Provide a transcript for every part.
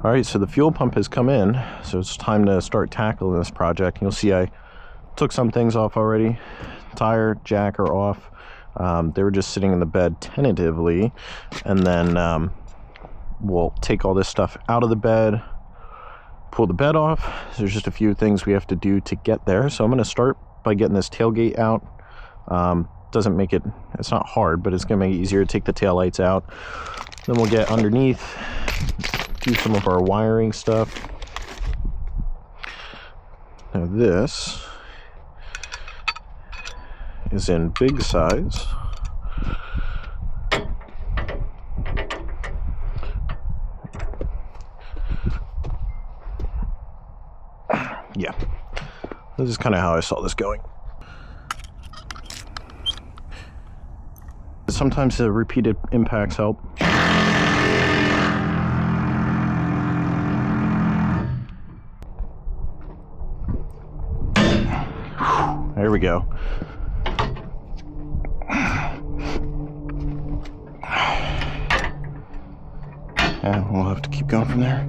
All right, so the fuel pump has come in, so it's time to start tackling this project. You'll see I took some things off already. Tire, jack are off. They were just sitting in the bed tentatively, and then we'll take all this stuff out of the bed, pull the bed off. There's just a few things we have to do to get there. So I'm going to start by getting this tailgate out. Doesn't make it, it's not hard, but it's going to make it easier to take the tail lights out. Then we'll get underneath, do some of our wiring stuff. Now this is in big size. Yeah, this is kind of how I saw this going. Sometimes the repeated impacts help. There we go. And we'll have to keep going from there.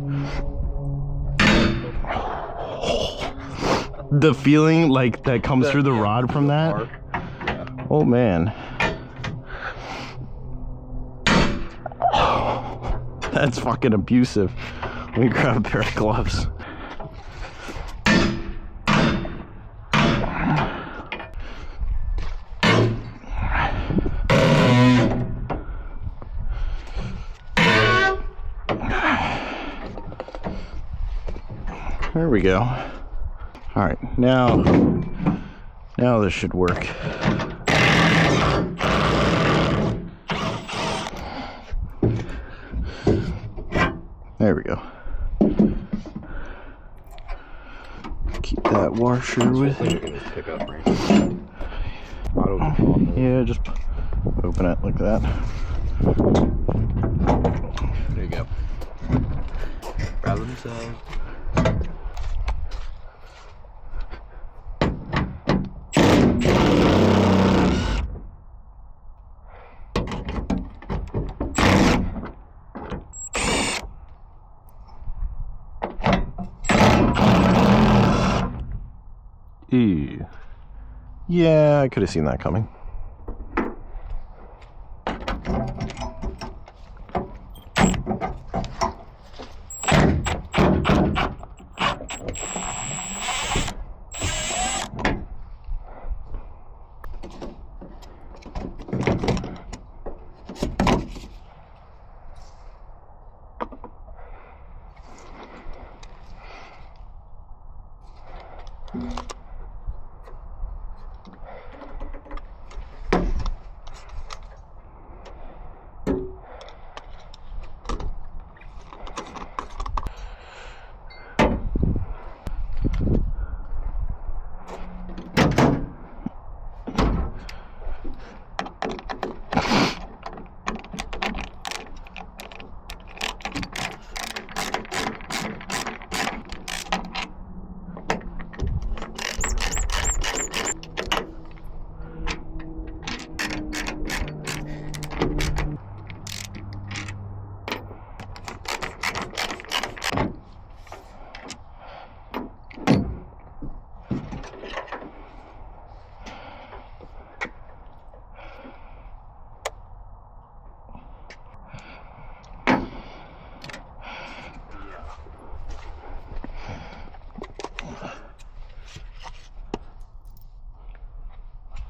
The feeling like that comes through the rod from that. Oh man. That's fucking abusive. Let me grab a pair of gloves. There we go. All right, now this should work. There we go. Keep that washer with it. Yeah, just open it like that. There you go. Problem solved. Ew. Yeah, I could have seen that coming.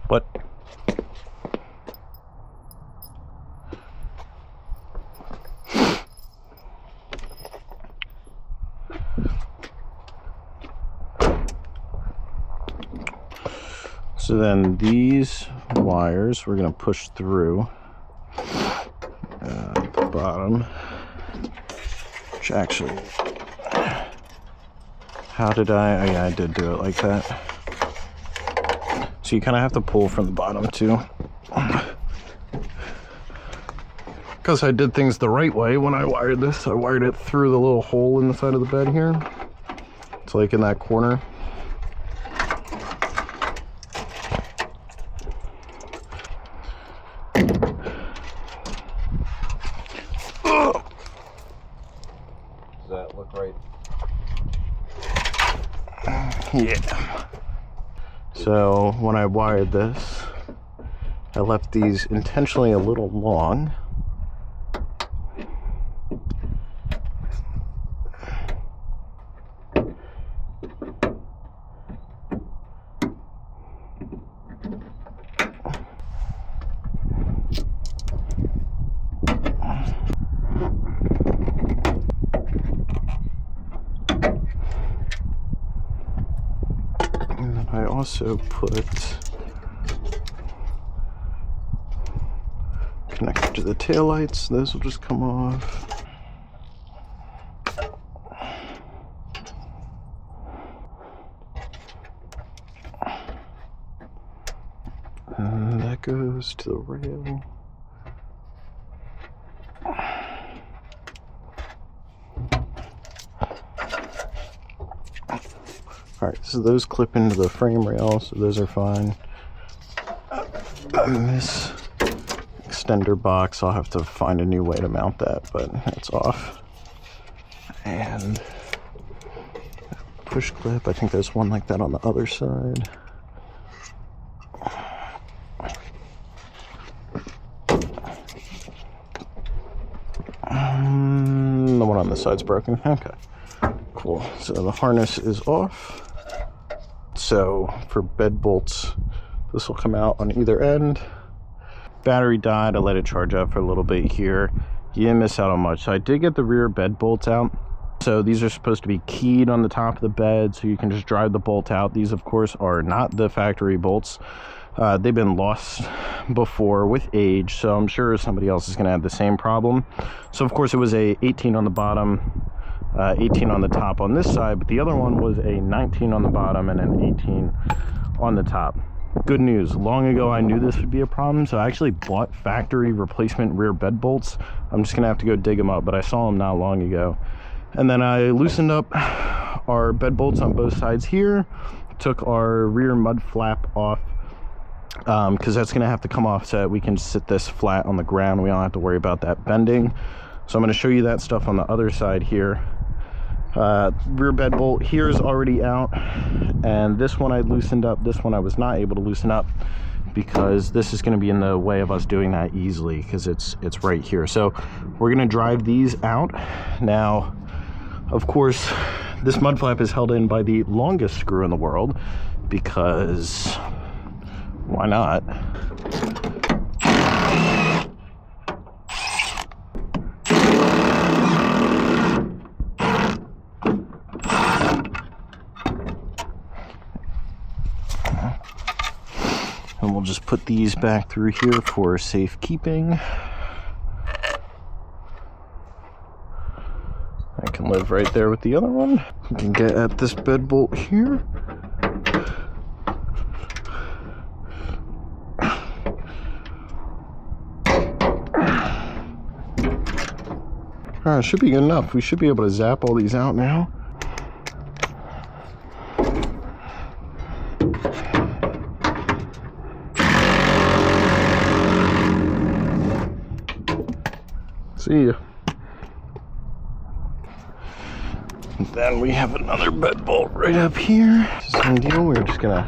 What? So then these wires we're going to push through at the bottom, which actually, how did I, oh yeah, I did do it like that. So you kind of have to pull from the bottom too. Because I did things the right way when I wired this. I wired it through the little hole in the side of the bed here. It's like in that corner. Is that that look right. Yeah. So when I wired this, I left these intentionally a little long. And then I also put connected to the taillights. Those will just come off. And that goes to the rail. Alright, so those clip into the frame rail, so those are fine. And this extender box, I'll have to find a new way to mount that, but it's off. And push clip, I think there's one like that on the other side. The one on this side's broken. Okay, cool. So the harness is off. So for bed bolts, this will come out on either end. Battery died. I let it charge up for a little bit here. You didn't miss out on much. So I did get the rear bed bolts out. So these are supposed to be keyed on the top of the bed, so you can just drive the bolt out. These, of course, are not the factory bolts. They've been lost before with age, so I'm sure somebody else is going to have the same problem. So of course it was a 18 on the bottom, 18 on the top on this side, but the other one was a 19 on the bottom and an 18 on the top. Good news, long ago I knew this would be a problem, so I actually bought factory replacement rear bed bolts. I'm just gonna have to go dig them up, but I saw them not long ago. And then I loosened up our bed bolts on both sides here, took our rear mud flap off, because that's going to have to come off so that we can sit this flat on the ground. We don't have to worry about that bending. So I'm going to show you that stuff on the other side here. Rear bed bolt here is already out, and this one I loosened up. This one I was not able to loosen up because this is going to be in the way of us doing that easily, because it's right here. So we're going to drive these out. Now, of course, this mud flap is held in by the longest screw in the world, because why not? And we'll just put these back through here for safekeeping. I can live right there with the other one. We can get at this bed bolt here. Alright, should be good enough. We should be able to zap all these out now. See ya. And then we have another bed bolt right up here. Same deal, we're just gonna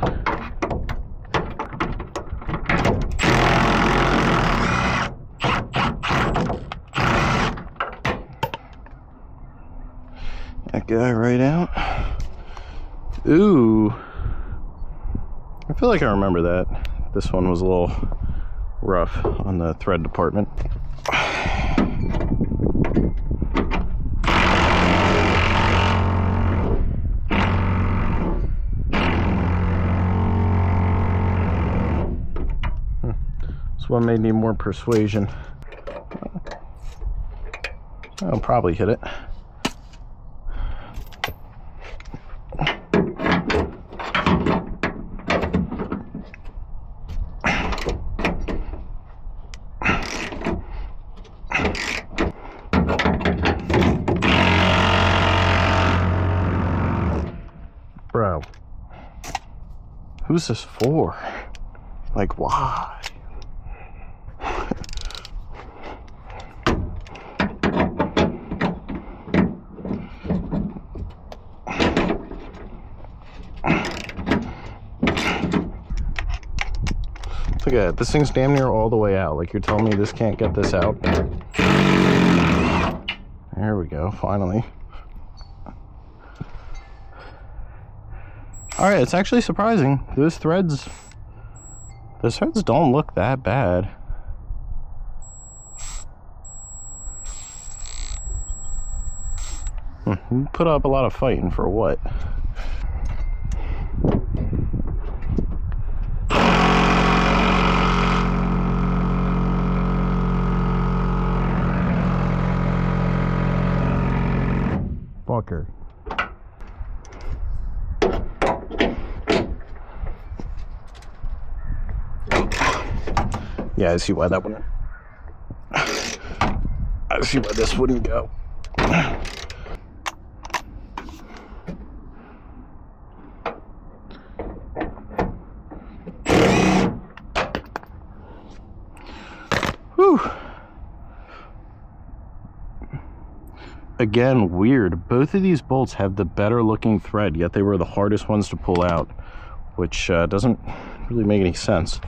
that guy right out. Ooh. I feel like I remember that. This one was a little rough on the thread department. This one may need more persuasion. I'll probably hit it. Bro, who's this for? Like, why? Look at it. This thing's damn near all the way out. Like, you're telling me this can't get this out? There we go, finally. Alright, it's actually surprising. Those threads don't look that bad. You put up a lot of fighting for what? Fucker. Yeah, I see why that wouldn't. I see why this wouldn't go. Whew. Again, weird. Both of these bolts have the better looking thread, yet they were the hardest ones to pull out, which doesn't really make any sense.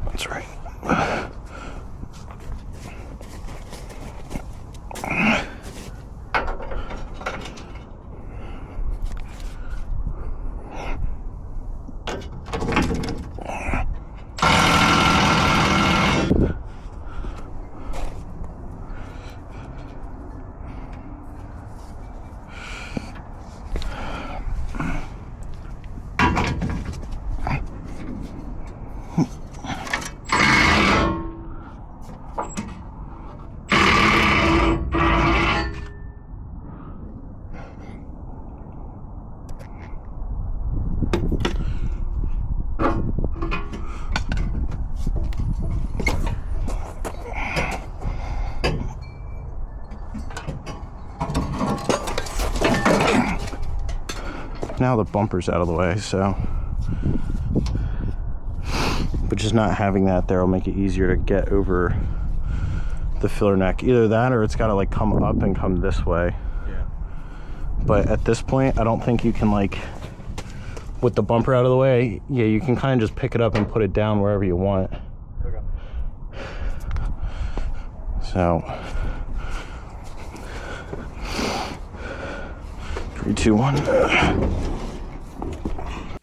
That's right. Now the bumper's out of the way, so, but just not having that there will make it easier to get over the filler neck. Either that or it's got to like come up and come this way. Yeah. But at this point, I don't think you can, like, with the bumper out of the way, yeah, you can kind of just pick it up and put it down wherever you want. Okay. So 3, 2, 1.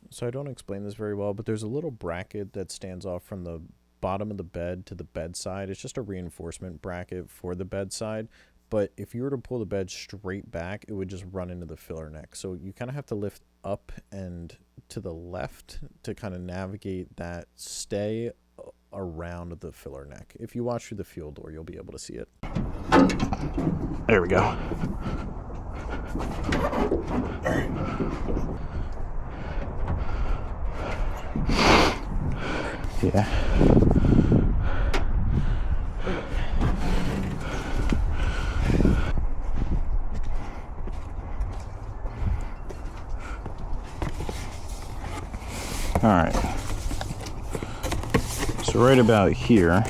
So I don't explain this very well, but there's a little bracket that stands off from the bottom of the bed to the bedside. It's just a reinforcement bracket for the bedside. But if you were to pull the bed straight back, it would just run into the filler neck. So you kind of have to lift up and to the left to kind of navigate that stay around the filler neck. If you watch through the fuel door, you'll be able to see it. There we go. Yeah. All right. So right about here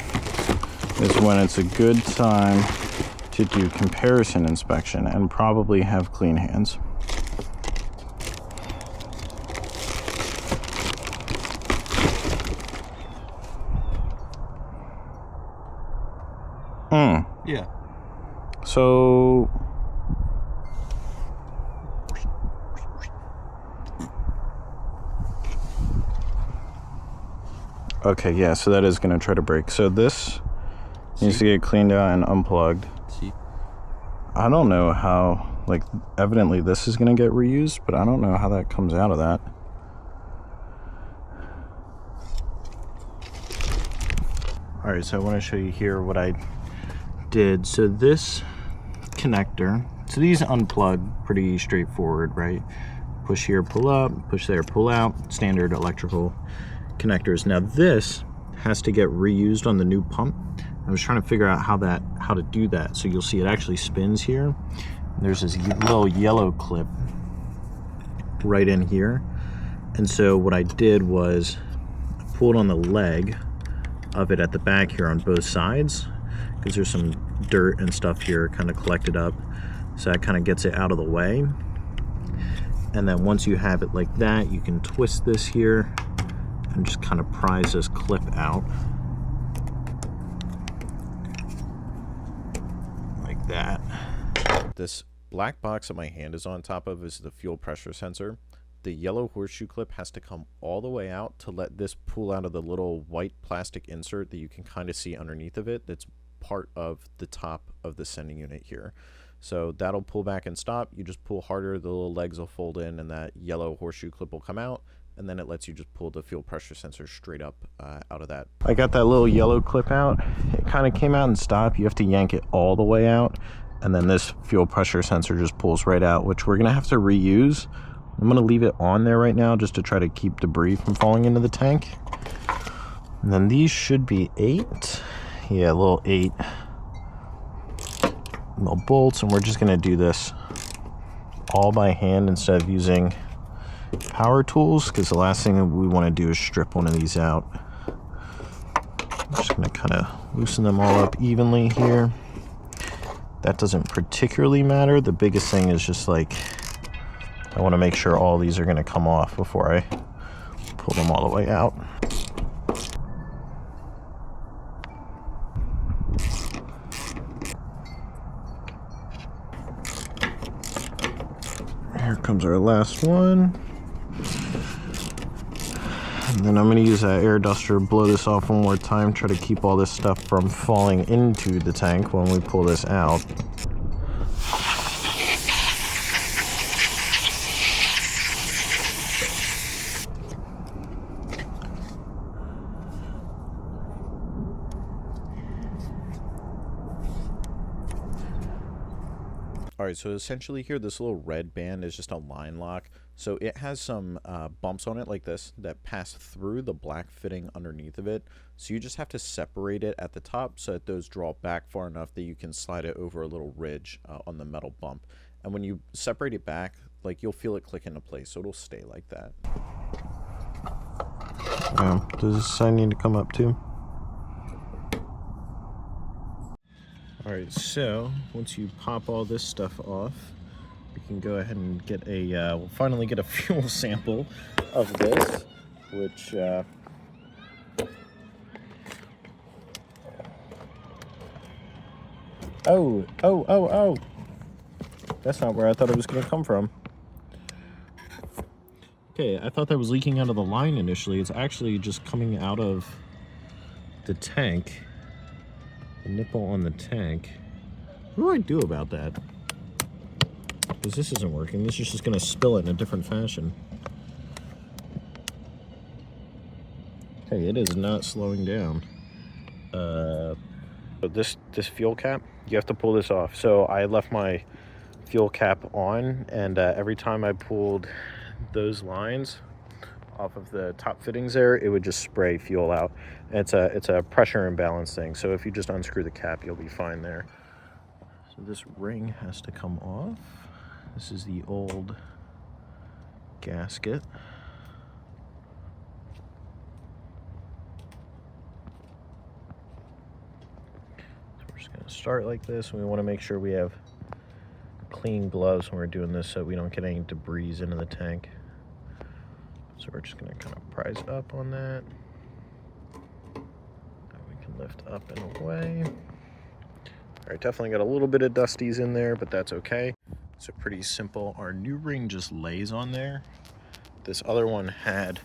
is when it's a good time to do comparison inspection and probably have clean hands. Yeah. So okay, yeah, so that is going to try to break. So this needs to get cleaned out and unplugged. See? I don't know how, like, evidently this is going to get reused, but I don't know how that comes out of that. All right, so I want to show you here what I did. So this connector, so these unplug pretty straightforward, right? Push here, pull up, push there, pull out, standard electrical connectors. Now this has to get reused on the new pump. I was trying to figure out how to do that. So you'll see it actually spins here. There's this little yellow clip right in here. And so what I did was I pulled on the leg of it at the back here on both sides, because there's some dirt and stuff here kind of collected up. So that kind of gets it out of the way. And then once you have it like that, you can twist this here and just kind of prise this clip out. Like that. This black box that my hand is on top of is the fuel pressure sensor. The yellow horseshoe clip has to come all the way out to let this pull out of the little white plastic insert that you can kind of see underneath of it. That's part of the top of the sending unit here. So that'll pull back and stop. You just pull harder, the little legs will fold in, and that yellow horseshoe clip will come out, and then it lets you just pull the fuel pressure sensor straight up out of that. I got that little yellow clip out. It kind of came out and stopped. You have to yank it all the way out, and then this fuel pressure sensor just pulls right out, which we're gonna have to reuse. I'm gonna leave it on there right now just to try to keep debris from falling into the tank. And then these should be 8. Yeah, a little 8 little bolts, and we're just going to do this all by hand instead of using power tools, because the last thing that we want to do is strip one of these out. I'm just going to kind of loosen them all up evenly here. That doesn't particularly matter. The biggest thing is just like I want to make sure all these are going to come off before I pull them all the way out. Here comes our last one. And then I'm going to use that air duster, blow this off one more time, try to keep all this stuff from falling into the tank when we pull this out. Alright, so essentially here, this little red band is just a line lock. So it has some bumps on it like this that pass through the black fitting underneath of it. So you just have to separate it at the top so that those draw back far enough that you can slide it over a little ridge on the metal bump. And when you separate it back, like you'll feel it click into place, so it'll stay like that. Does this side need to come up too? Alright, so once you pop all this stuff off, we can go ahead and get a, we'll finally get a fuel sample of this, which, oh, that's not where I thought it was going to come from. Okay, I thought that was leaking out of the line initially. It's actually just coming out of the tank. The nipple on the tank. What do I do about that? Because this isn't working. This is just going to spill it in a different fashion. Hey, it is not slowing down. This fuel cap, you have to pull this off. So I left my fuel cap on, and every time I pulled those lines off of the top fittings there, it would just spray fuel out. It's a pressure imbalance thing, so if you just unscrew the cap, you'll be fine there. So this ring has to come off. This is the old gasket. So we're just going to start like this, and we want to make sure we have clean gloves when we're doing this so we don't get any debris into the tank. So we're just going to kind of prise up on that. We can lift up and away. All right, definitely got a little bit of dusties in there, but that's okay. So pretty simple. Our new ring just lays on there. This other one had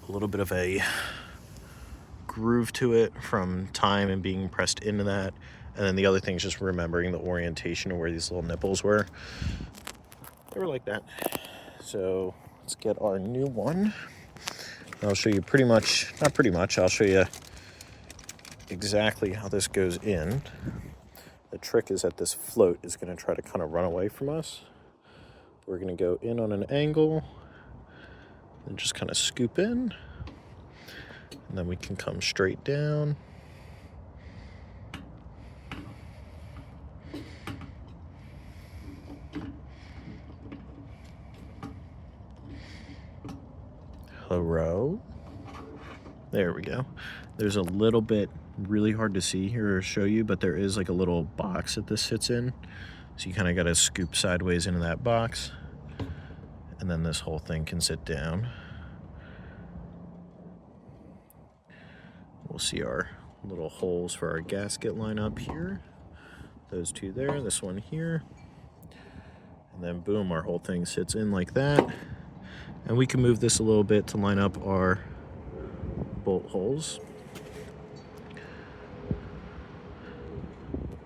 a little bit of a groove to it from time and being pressed into that. And then the other thing is just remembering the orientation of where these little nipples were. They were like that. So let's get our new one. I'll show you pretty much, not pretty much, I'll show you exactly how this goes in. The trick is that this float is going to try to kind of run away from us. We're going to go in on an angle and just kind of scoop in. And then we can come straight down. Hello. There we go. There's a little bit really hard to see here or show you, but there is like a little box that this sits in. So you kind of got to scoop sideways into that box. And then this whole thing can sit down. We'll see our little holes for our gasket line up here. Those two there, this one here. And then boom, our whole thing sits in like that. And we can move this a little bit to line up our bolt holes.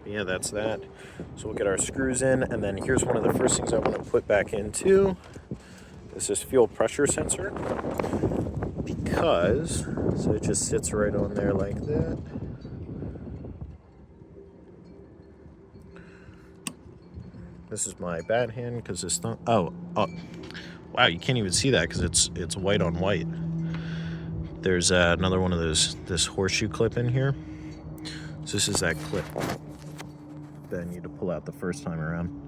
Yeah, that's that. So we'll get our screws in, and then here's one of the first things I want to put back in too. This is fuel pressure sensor, because so it just sits right on there like that. This is my bad hand because it's not. Oh, wow! You can't even see that because it's white on white. There's another one of those, this horseshoe clip in here. So this is that clip that I need to pull out the first time around.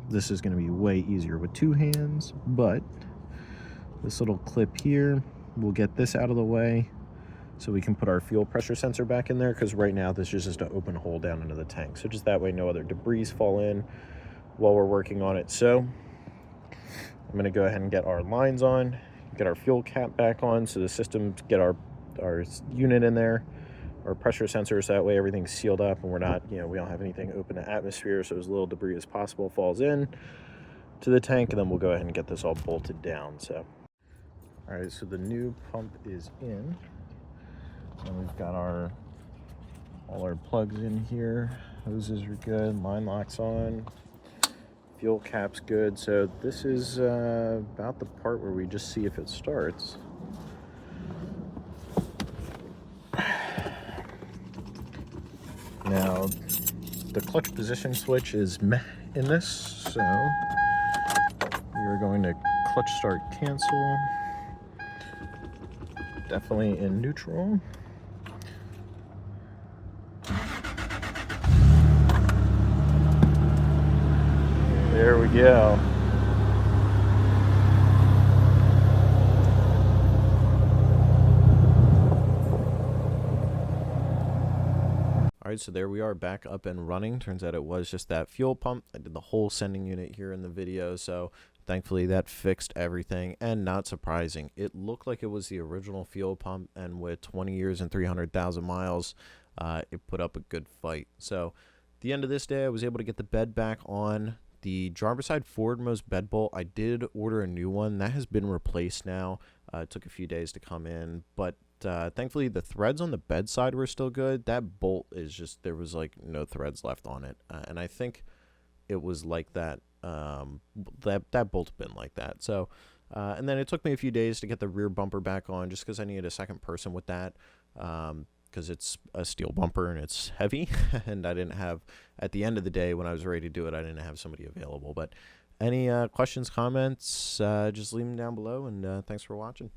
This is going to be way easier with two hands, but this little clip here, we'll get this out of the way so we can put our fuel pressure sensor back in there, because right now this is just an open hole down into the tank. So just that way no other debris fall in while we're working on it. So I'm going to go ahead and get our lines on, get our fuel cap back on, so the system, get our unit in there, our pressure sensors, that way everything's sealed up and we're not, we don't have anything open to atmosphere, so as little debris as possible falls in to the tank, and then we'll go ahead and get this all bolted down. So all right, so the new pump is in, and we've got all our plugs in here. Hoses are good, line locks on, fuel cap's good. So this is about the part where we just see if it starts. Now, the clutch position switch is in this, so we are going to clutch start cancel. Definitely in neutral. There we go. Alright, so there we are, back up and running. Turns out it was just that fuel pump. I did the whole sending unit here in the video, so thankfully that fixed everything. And not surprising, it looked like it was the original fuel pump, and with 20 years and 300,000 miles, it put up a good fight. So at the end of this day, I was able to get the bed back on. The driver's side forwardmost bed bolt, I did order a new one. That has been replaced now. It took a few days to come in, but thankfully the threads on the bedside were still good. That bolt is just, there was like no threads left on it, and I think it was like that. That bolt's been like that. So and then it took me a few days to get the rear bumper back on, just because I needed a second person with that, because it's a steel bumper and it's heavy, and I didn't have, at the end of the day when I was ready to do it, I didn't have somebody available. But any questions, comments, just leave them down below, and thanks for watching.